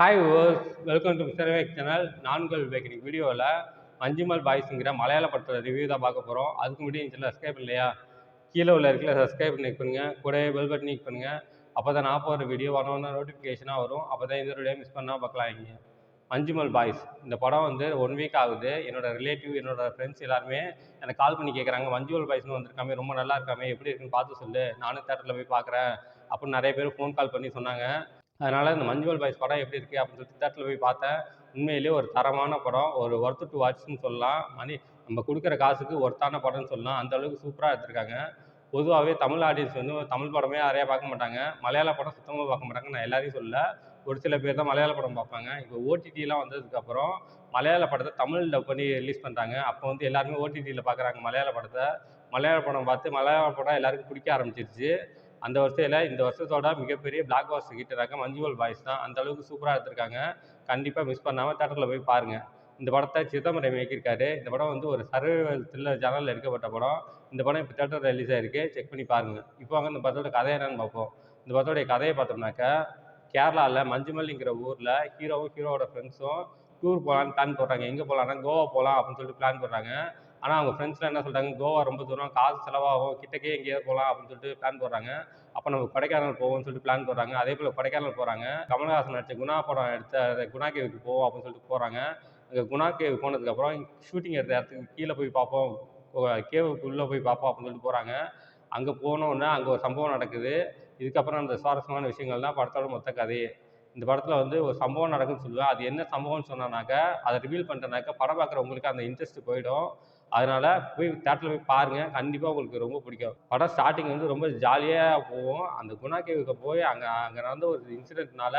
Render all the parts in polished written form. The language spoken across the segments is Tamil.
Hi viewers, welcome to mister Vivek channel. நான் உங்கள் விவேக். இன்னைக்கு வீடியோவில் மஞ்சுமல் பாய்ஸுங்கிற மலையாள படத்தோட ரிவ்யூ தான் பார்க்க போகிறோம். அதுக்கு முன்னாடி இந்த சப்ஸ்கிரைப் இல்லையா, கீழே உள்ள இருக்கிற சப்ஸ்கிரைப் பண்ணி பண்ணுங்க, கூடவே பெல் பட்டன் கிளிக் பண்ணுங்க. அப்போ தான் நான் போகிற வீடியோ ஒன்று நோட்டிஃபிகேஷனாக வரும். அப்போ தான் இந்த வீடியோ மிஸ் பண்ணால் பார்க்கலாம். இங்கே மஞ்சுமல் பாய்ஸ் இந்த படம் வந்து 1 வீக் ஆகுது. என்னோட ரிலேட்டிவ், என்னோட ஃப்ரெண்ட்ஸ் எல்லாருமே எனக்கு கால் பண்ணி கேட்குறாங்க, மஞ்சுமல் பாய்ஸ்னு வந்திருக்காமே, ரொம்ப நல்லா இருக்காமே, எப்படி இருக்குன்னு பார்த்து சொல்லு, நானும் தேட்டரில் போய் பார்க்குறேன் அப்படின்னு நிறைய பேர் ஃபோன் கால் பண்ணி சொன்னாங்க. அதனால் இந்த மஞ்சுமல் பாய்ஸ் படம் எப்படி இருக்குது அப்படின்னு சொல்லிட்டு தேட்டரில் போய் பார்த்தேன். உண்மையிலேயே ஒரு தரமான படம், ஒரு ஒர்த்து டு வாட்ச்னு சொல்லலாம். நம்ம கொடுக்குற காசுக்கு ஒர்த்தான படம்னு சொல்லலாம். அந்த அளவுக்கு சூப்பராக எடுத்திருக்காங்க. பொதுவாகவே தமிழ் ஆடியன்ஸ் வந்து தமிழ் படமே நிறையா பார்க்க மாட்டாங்க, மலையாள படம் சுத்தமாக பார்க்க மாட்டாங்க. நான் எல்லாரையும் சொல்லல, ஒரு சில பேர் தான் மலையாள படம் பார்ப்பாங்க. இப்போ ஓடிடிலாம் வந்ததுக்கப்புறம் மலையாள படத்தை தமிழ் டப் பண்ணி ரிலீஸ் பண்ணுறாங்க. அப்போ வந்து எல்லாருமே ஓடிடியில் பார்க்குறாங்க மலையாள படத்தை. மலையாள படம் பார்த்து மலையாள படம் எல்லாருக்கும் பிடிக்க ஆரம்பிச்சிருச்சு. அந்த வரிசையில் இந்த வருஷத்தோட மிகப்பெரிய பிளாக் பாஸ்டர் ஹிட்னாக்க மஞ்சுமல் பாய்ஸ் தான். அந்த அளவுக்கு சூப்பராக எடுத்திருக்காங்க. கண்டிப்பாக மிஸ் பண்ணாமல் தேட்டரில் போய் பாருங்கள். இந்த படத்தை சிதம்பரம் இயக்கியிருக்காரு. இந்த படம் வந்து ஒரு சர்வைவல் த்ரில்லர் ஜானரில் எடுக்கப்பட்ட படம். இந்த படம் இப்போ தேட்டரில் ரிலீஸ் ஆகிருக்கு, செக் பண்ணி பாருங்கள். இப்போ வாங்க இந்த படத்தோட கதை என்னன்னு பார்ப்போம். இந்த படத்தோடைய கதையை பார்த்தோம்னாக்கா, கேரளாவில் மஞ்சுமல்ங்கிற ஊரில் ஹீரோவும் ஹீரோவோட ஃப்ரெண்ட்ஸும் டூர் போகலான்னு பிளான் போடுறாங்க. எங்கே போகலான்னா கோவா போகலாம் அப்படின்னு சொல்லிட்டு பிளான் பண்ணுறாங்க. ஆனால் அவங்க ஃப்ரெண்ட்ஸ்லாம் என்ன சொல்கிறாங்க, கோவா ரொம்ப தூரம், காசு செலவாகும், கிட்டக்கே எங்கேயாவது போகலாம் அப்படின்னு சொல்லிட்டு பிளான் போடுறாங்க. அப்போ நம்ம கொடைக்கானல் போவோம்னு சொல்லிட்டு பிளான் போடுறாங்க. அதே போல் கொடைக்கானல் போகிறாங்க. கமல்ஹாசன் நடித்த குணா படம் எடுத்த குணா கேவுக்கு போவோம் அப்படின்னு சொல்லிட்டு போகிறாங்க. அங்கே குணா கேவ் போனதுக்கப்புறம் ஷூட்டிங் எடுத்த இடத்துக்கு கீழே போய் பார்ப்போம், கேவுக்குள்ளே போய் பார்ப்போம் அப்படின்னு சொல்லிட்டு போகிறாங்க. அங்கே போனோன்னே அங்கே ஒரு சம்பவம் நடக்குது. இதுக்கப்புறம் அந்த சுவாரஸ்யமான விஷயங்கள் தான் படத்தோட மொத்த கதையே. இந்த படத்தில் வந்து ஒரு சம்பவம் நடக்குதுன்னு சொல்லுவேன். அது என்ன சம்பவம்னு சொன்னானாக்கா, அதை ரிவீல் பண்ணிட்டேனாக்கா படம் பார்க்குறவங்களுக்கு அந்த இன்ட்ரெஸ்ட் போயிடும். அதனால் போய் தேட்டரில் போய் பாருங்கள், கண்டிப்பாக உங்களுக்கு ரொம்ப பிடிக்கும். படம் ஸ்டார்டிங் வந்து ரொம்ப ஜாலியாக போகும். அந்த குணா கேவுக்கு போய் அங்கே அங்கே நடந்த ஒரு இன்சிடென்ட்னால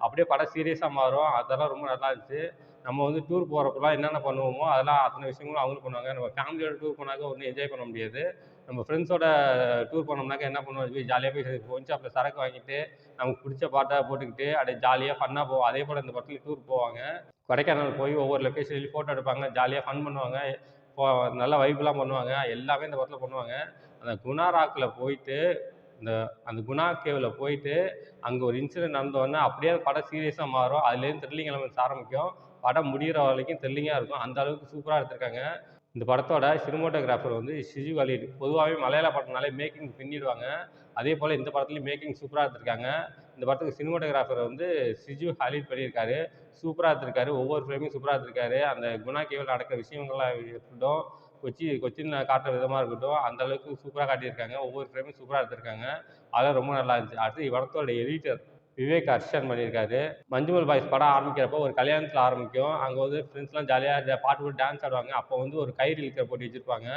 அப்படியே படம் சீரியஸாக மாறும். அதெல்லாம் ரொம்ப நல்லா இருந்துச்சு. நம்ம வந்து டூர் போகிறப்பெல்லாம் என்னென்ன பண்ணுவோமோ அதெல்லாம் அத்தனை விஷயங்களும் அவங்களும் பண்ணுவாங்க. நம்ம ஃபேமிலியோட டூர் போனாக்க ஒன்றும் என்ஜாய் பண்ண முடியாது. நம்ம ஃப்ரெண்ட்ஸோட டூர் போனோம்னாக்கா என்ன பண்ணுவோம், போய் ஜாலியாக போய் ஒயின் ஷாப்பில் சரக்கு வாங்கிட்டு நமக்கு பிடிச்ச பாட்டை போட்டுக்கிட்டு அப்படியே ஜாலியாக ஃபன்னாக போவோம். அதே போல் இந்த படத்துல டூர் போவாங்க. கொடைக்கானல் போய் ஒவ்வொரு லொக்கேஷன்லையும் ஃபோட்டோ எடுப்பாங்க, ஜாலியாக ஃபன் பண்ணுவாங்க, நல்லா வைப்லாம் பண்ணுவாங்க. எல்லாமே இந்த படத்தில் பண்ணுவாங்க. அந்த குணா ராக்கில் போயிட்டு அந்த குணா கேவில் போயிட்டு அங்கே ஒரு இன்சிடென்ட் நடந்தோடனே அப்படியே படம் சீரியஸாக மாறும். அதுலேருந்து த்ரில்லிங் எலமெண்ட்ஸ் ஆரம்பிக்கும். படம் முடிகிற வரைக்கும் த்ரில்லிங்காக இருக்கும். அந்த அளவுக்கு சூப்பராக எடுத்திருக்காங்க. இந்த படத்தோட சினிமோட்டோகிராஃபர் வந்து ஷிஜு கலீல். பொதுவாகவே மலையாள படம்னாலே மேக்கிங் பின்னிடுவாங்க. அதே போல் இந்த படத்துலையும் மேக்கிங் சூப்பராக எடுத்திருக்காங்க. இந்த படத்துக்கு சினிமோட்டோகிராஃபர் வந்து ஷிஜு கலீல் பண்ணியிருக்காரு. சூப்பராக எடுத்திருக்காரு. ஒவ்வொரு ஃப்ரேமையும் சூப்பராக எடுத்திருக்காரு. அந்த குணா கேவில் நடக்கிற விஷயங்கள்லாம் இருக்கட்டும், கொச்சின் காட்டுற விதமாக இருக்கட்டும், அந்த அளவுக்கு சூப்பராக காட்டியிருக்காங்க. ஒவ்வொரு ஃப்ரேமையும் சூப்பராக எடுத்திருக்காங்க. அதெல்லாம் ரொம்ப நல்லா இருந்துச்சு. அடுத்து படத்தோட எடிட்டர் விவேக் ஹர்ஷன் பண்ணியிருக்காரு. மஞ்சுமல் பாய்ஸ் படம் ஆரம்பிக்கிறப்போ ஒரு கல்யாணத்தில் ஆரம்பிக்கும். அங்கே வந்து ஃப்ரெண்ட்ஸ்லாம் ஜாலியாக பாட்டு போட்டு டான்ஸ் ஆடுவாங்க. அப்போ வந்து ஒரு கயிறு இழுக்கிற போட்டி வச்சுருப்பாங்க.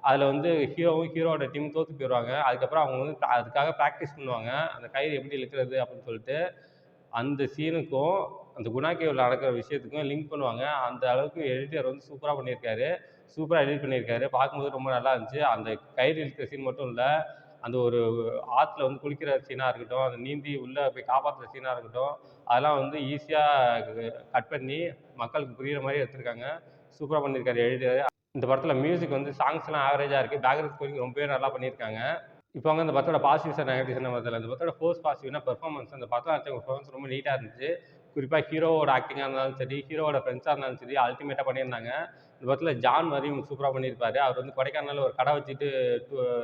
அதில் வந்து ஹீரோவும் ஹீரோவோட டீம் தோற்று போயிடுவாங்க. அதுக்கப்புறம் அவங்க வந்து அதுக்காக ப்ராக்டிஸ் பண்ணுவாங்க, அந்த கயிறு எப்படி இழுக்கிறது அப்படின்னு சொல்லிட்டு. அந்த சீனுக்கும் அந்த குணா கேவில் நடக்கிற விஷயத்துக்கும் லிங்க் பண்ணுவாங்க. அந்த அளவுக்கு எடிட்டர் வந்து சூப்பராக பண்ணியிருக்காரு. சூப்பராக எடிட் பண்ணியிருக்காரு. பார்க்கும்போது ரொம்ப நல்லா இருந்துச்சு. அந்த கயிறு இழுக்கிற சீன் மட்டும் இல்லை, அந்த ஒரு ஆற்றுல வந்து குளிக்கிற சீனாக இருக்கட்டும், அந்த நீந்தி உள்ளே போய் காப்பாற்றுற சீனாக இருக்கட்டும், அதெல்லாம் வந்து ஈஸியாக கட் பண்ணி மக்களுக்கு புரிகிற மாதிரி எடுத்திருக்காங்க. சூப்பராக பண்ணியிருக்காரு எடிட்டர். இந்த படத்தில் மியூசிக் வந்து சாங்ஸ்லாம் ஆவரேஜாக இருக்குது. பேக்ரவுண்ட் ஸ்கோரிங் ரொம்பவே நல்லா பண்ணியிருக்காங்க. இப்போ வந்து இந்த படத்தோட பாசிட்டிவ்ஸ் அண்ட் நெகட்டிவ்ஸ் என்ன பார்த்தல, இந்த படத்தோட ஃபர்ஸ்ட் பாசிட்டிவ்னா பெர்ஃபார்மன்ஸ். அந்த படத்தில் நடிச்ச பெர்ஃபார்மன்ஸ் ரொம்ப நீட்டாக இருந்துச்சு. குறிப்பாக ஹீரோவோட ஆக்டிங்காக இருந்தாலும் சரி, ஹீரோவோட ஃப்ரெண்ட்ஸாக இருந்தாலும் சரி, அல்டிமேட்டாக பண்ணியிருந்தாங்க. இந்த படத்தில் ஜான் வரியும் சூப்பராக பண்ணியிருப்பாரு. அவர் வந்து கொடைக்கானலில் ஒரு கடை வச்சுட்டு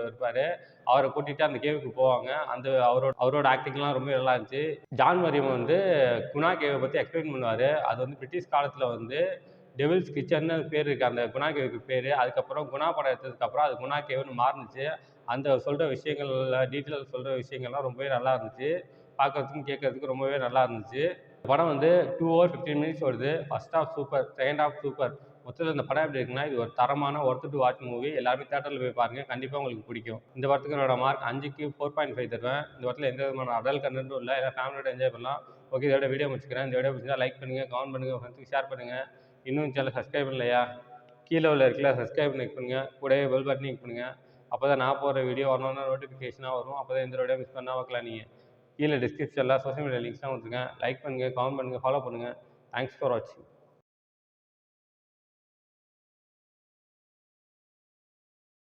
இருப்பார். அவரை கூட்டிகிட்டு அந்த கேவுக்கு போவாங்க. அந்த அவரோட ஆக்டிங்லாம் ரொம்ப நல்லா இருந்துச்சு. ஜான் வரியும் வந்து குணா கேவை பற்றி எக்ஸ்பிளைன் பண்ணுவார். அது வந்து பிரிட்டிஷ் காலத்தில் வந்து டெவில்ஸ் கிச்சன்னு பேர் இருக்குது அந்த குணா கேவுக்கு பேர். அதுக்கப்புறம் குணா படம் எடுத்ததுக்கப்புறம் அது குணா கேவுன்னு மாறுனுச்சு. அந்த சொல்கிற விஷயங்கள், டீட்டெயில் சொல்கிற விஷயங்கள்லாம் ரொம்பவே நல்லா இருந்துச்சு. பார்க்குறதுக்கும் கேட்குறதுக்கும் ரொம்பவே நல்லா இருந்துச்சு. படம் வந்து 2 hours 15 minutes வருது. First half super, second half super. மொத்தத்தில் இந்த படம் எப்படி இருக்குன்னா, இது ஒரு தரமான ஒர்த் டு வாட்ச் மூவி. எல்லாருமே தேட்டரில் போய் பாருங்கள், கண்டிப்பாக உங்களுக்கு பிடிக்கும். இந்த படத்துக்கு என்னோட மார்க் 5க்கு 4.5 தருவேன். இந்த படத்தில் எந்த விதமான அடல்ட் கண்டென்ட்டும் இல்லை, எல்லாம் ஃபேமிலியோட என்ஜாய் பண்ணலாம். ஓகே, இதோட வீடியோ முடிச்சுக்கிறேன். இந்த வீடியோ பிடிச்சா லைக் பண்ணுங்கள், கமெண்ட் பண்ணுங்கள், ஃப்ரெண்ட்ஸுக்கு ஷேர் பண்ணுங்கள். இன்னும் சேனல் சப்ஸ்கிரைப் பண்ணலையா, கீழே உள்ள இருக்குல்ல சப்ஸ்கிரைப் கிளிக் பண்ணுங்கள், கூடவே பெல் பட்டன் கிளிக் பண்ணுங்கள். அப்போ தான் நான் போகிற வீடியோ ஒன்று நோட்டிஃபிகேஷனாக வரும். அப்போ தான் இந்த வீடியோ மிஸ் பண்ணால் பார்க்கலாம். நீங்கள் கீழே டிஸ்கிரிப்ஷனில் சோஷியல் மீடியா லிங்க்ஸ்லாம் கொடுத்துருக்கேன். லைக் பண்ணுங்கள், கமெண்ட் பண்ணுங்கள், ஃபாலோ பண்ணுங்கள். தேங்க்ஸ் ஃபார் வாட்சிங்.